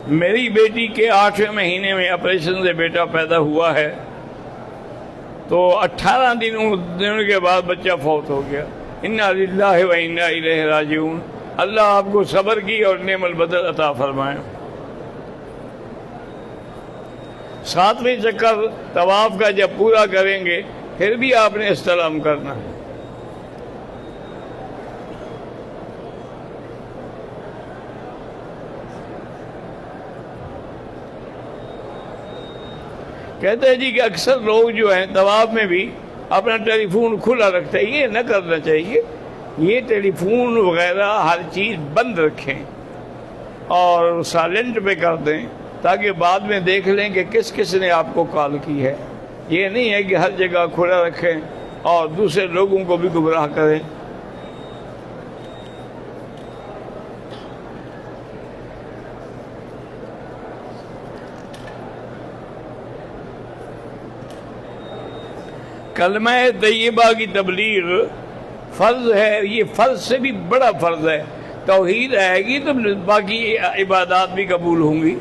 میری بیٹی کے 8ویں مہینے میں آپریشن سے بیٹا پیدا ہوا ہے، تو 18 دنوں کے بعد بچہ فوت ہو گیا۔ انا للہ و انا الیہ راجعون۔ اللہ آپ کو صبر کی اور نعم البدل عطا فرمائے۔ 7ویں چکر طواف کا جب پورا کریں گے پھر بھی آپ نے استلام کرنا ہے۔ کہتے ہیں جی کہ اکثر لوگ جو ہیں طواف میں بھی اپنا ٹیلی فون کھلا رکھتے ہیں، یہ نہ کرنا چاہیے۔ یہ ٹیلی فون وغیرہ ہر چیز بند رکھیں اور سائلنٹ پہ کر دیں تاکہ بعد میں دیکھ لیں کہ کس کس نے آپ کو کال کی ہے۔ یہ نہیں ہے کہ ہر جگہ کھلا رکھیں اور دوسرے لوگوں کو بھی گمراہ کریں۔ کلمہ طیبہ کی تبلیغ فرض ہے، یہ فرض سے بھی بڑا فرض ہے۔ توحید آئے گی تو باقی عبادات بھی قبول ہوں گی۔